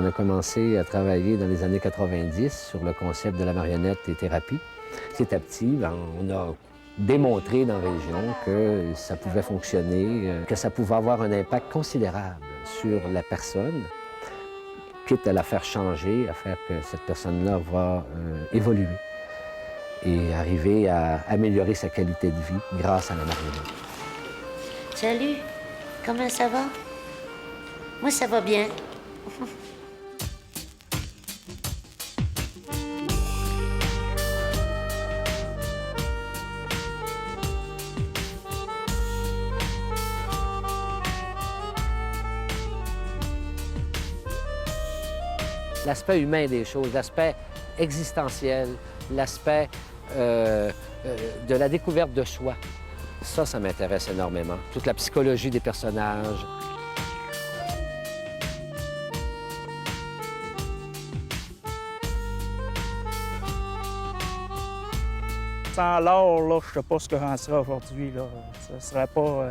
On a commencé à travailler dans les années 90 sur le concept de la marionnette et thérapie. Petit à petit, on a démontré dans la région que ça pouvait fonctionner, que ça pouvait avoir un impact considérable sur la personne, quitte à la faire changer, à faire que cette personne-là va évoluer et arriver à améliorer sa qualité de vie grâce à la marionnette. Salut, comment ça va? Moi, ça va bien. L'aspect humain des choses, l'aspect existentiel, l'aspect de la découverte de soi, ça m'intéresse énormément. Toute la psychologie des personnages. Sans l'art, là, je sais pas ce que j'en serais aujourd'hui. Là. Ça serait pas...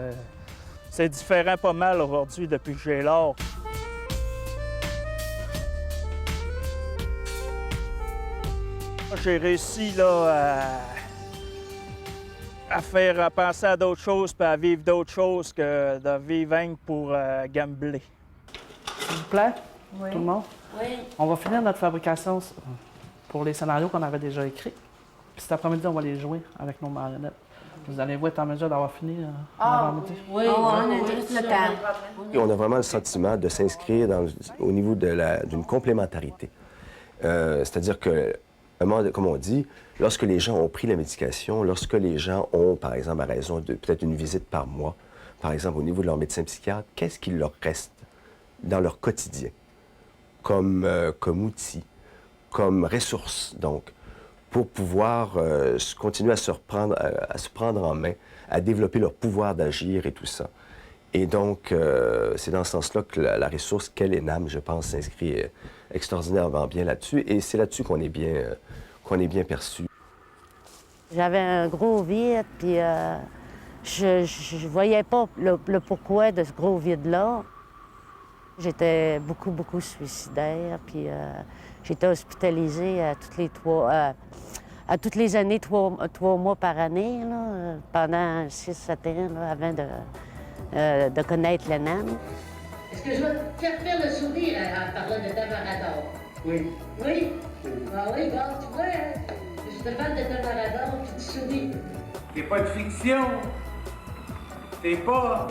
C'est différent pas mal aujourd'hui depuis que j'ai l'art. J'ai réussi là, à penser à d'autres choses puis à vivre d'autres choses que de vivre rien que pour gambler. S'il vous plaît, Oui. tout le monde, Oui. on va finir notre fabrication pour les scénarios qu'on avait déjà écrits. Puis cet après-midi, on va les jouer avec nos marionnettes. Vous allez-vous être en mesure d'avoir fini avant-midi? Oui, on a juste le temps. Et on a vraiment le sentiment de s'inscrire au niveau d'une complémentarité. C'est-à-dire que, comme on dit, lorsque les gens ont pris la médication, lorsque les gens ont, par exemple, à raison de peut-être une visite par mois, par exemple, au niveau de leur médecin psychiatre, qu'est-ce qu'il leur reste dans leur quotidien comme outil, comme ressource, donc, pour pouvoir continuer à se prendre en main, à développer leur pouvoir d'agir et tout ça. Et donc, c'est dans ce sens-là que la ressource qu'est l'ENAM, je pense, s'inscrit extraordinairement bien là-dessus. Et c'est là-dessus qu'on est bien perçu. J'avais un gros vide, puis je voyais pas le pourquoi de ce gros vide-là. J'étais beaucoup suicidaire, puis j'étais hospitalisée à toutes les années, trois mois par année, là, pendant 6-7 ans, là, avant de connaître l'ENAM. Est-ce que je vais te faire le sourire en parlant de Tamarador? Oui. Oui? Ah oui, bon, tu vois, je te parle de Tamarador, puis tu souris. T'es pas une fiction. T'es pas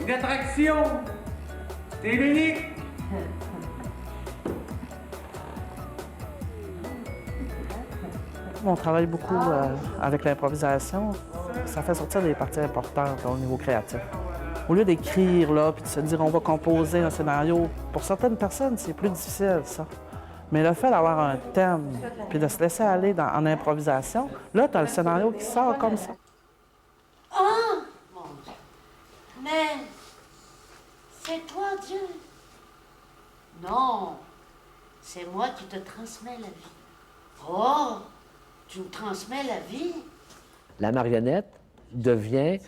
une attraction. T'es l'unique. On travaille beaucoup avec l'improvisation. Ça fait sortir des parties importantes au niveau créatif. Au lieu d'écrire, là, puis de se dire on va composer un scénario, pour certaines personnes, c'est plus difficile, ça. Mais le fait d'avoir un thème, puis de se laisser aller en improvisation, là, tu as le scénario qui sort comme ça. Oh! Mon Dieu! Mais c'est toi, Dieu! Non! C'est moi qui te transmets la vie. Oh! Tu me transmets la vie? La marionnette devient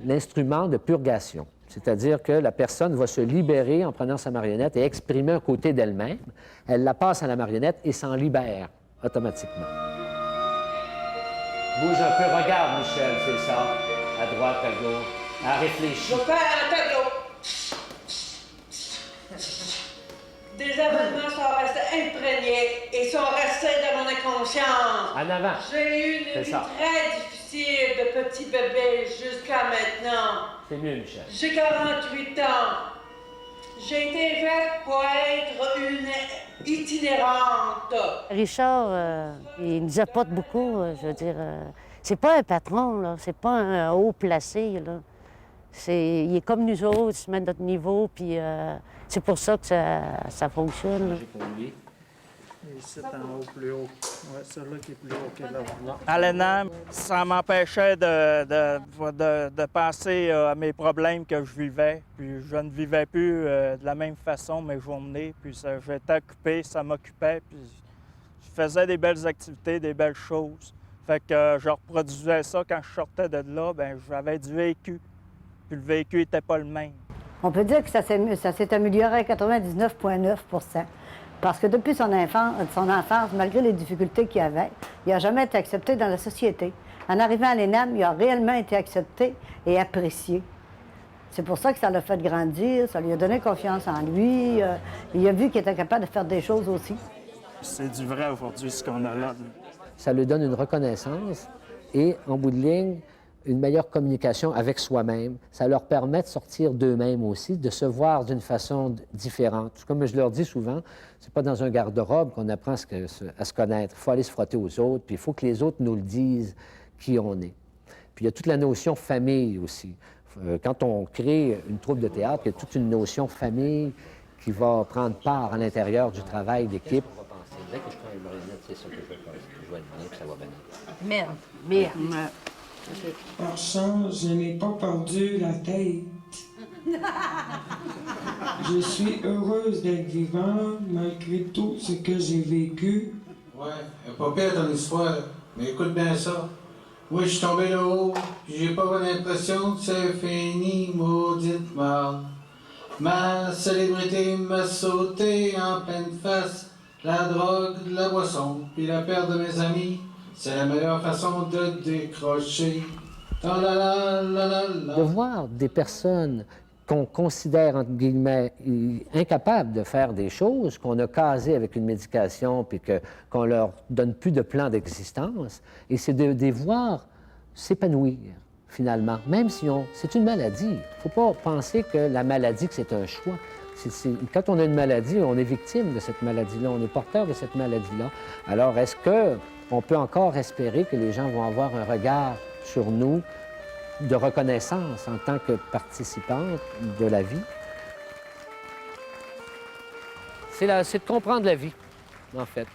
l'instrument de purgation. C'est-à-dire que la personne va se libérer en prenant sa marionnette et exprimer un côté d'elle-même. Elle la passe à la marionnette et s'en libère automatiquement. Bouge un peu, regarde, Michel, c'est ça. À droite, à gauche. À réfléchir. Je perds un tableau. Des événements sont restés imprégnés et sont restés dans mon inconscience. En avant. J'ai eu une vie très difficile de petit bébé jusqu'à maintenant. C'est mieux, Michel. J'ai 48 ans. J'ai été faite pour être une itinérante. Richard, il nous apporte beaucoup, je veux dire. C'est pas un patron, là. C'est pas un haut placé, là. Il est comme nous autres, il se met à notre niveau, puis c'est pour ça que ça fonctionne. Et c'est en haut, plus haut. Oui, celui-là qui est plus haut que là. À l'ENAM, ça m'empêchait de penser à mes problèmes que je vivais. Puis je ne vivais plus de la même façon mes journées. Puis j'étais occupé, ça m'occupait. Puis je faisais des belles activités, des belles choses. Fait que je reproduisais ça quand je sortais de là, bien, j'avais du vécu. Puis le vécu n'était pas le même. On peut dire que ça s'est amélioré à 99,9 %. Parce que depuis son enfance, malgré les difficultés qu'il avait, il n'a jamais été accepté dans la société. En arrivant à l'ENAM, il a réellement été accepté et apprécié. C'est pour ça que ça l'a fait grandir, ça lui a donné confiance en lui. Il a vu qu'il était capable de faire des choses aussi. C'est du vrai aujourd'hui, ce qu'on a là. Ça lui donne une reconnaissance et, en bout de ligne, une meilleure communication avec soi-même. Ça leur permet de sortir d'eux-mêmes aussi, de se voir d'une façon différente. Comme je leur dis souvent, c'est pas dans un garde-robe qu'on apprend à se connaître. Il faut aller se frotter aux autres, puis il faut que les autres nous le disent qui on est. Puis il y a toute la notion famille aussi. Quand on crée une troupe de théâtre, il y a toute une notion famille qui va prendre part à l'intérieur du travail d'équipe. On va penser, dès que je prends une marionnette, c'est ça que je vais faire. Je vais être bien, puis ça va bien. Merde. Par chance, je n'ai pas perdu la tête. Je suis heureuse d'être vivant malgré tout ce que j'ai vécu. Ouais, pas pire ton histoire, mais écoute bien ça. Moi, je suis tombé là-haut, puis j'ai pas l'impression que c'est fini, maudite merde. Ma célébrité m'a sauté en pleine face. La drogue, la boisson, puis la perte de mes amis. C'est la meilleure façon de décrocher. De voir des personnes qu'on considère, entre guillemets, incapables de faire des choses, qu'on a casées avec une médication, puis qu'on leur donne plus de plan d'existence, et c'est de les voir s'épanouir, finalement, même si c'est une maladie. Il ne faut pas penser que la maladie, que c'est un choix. Quand on a une maladie, on est victime de cette maladie-là, on est porteur de cette maladie-là. Alors, est-ce qu'on peut encore espérer que les gens vont avoir un regard sur nous de reconnaissance en tant que participants de la vie? C'est de comprendre la vie, en fait.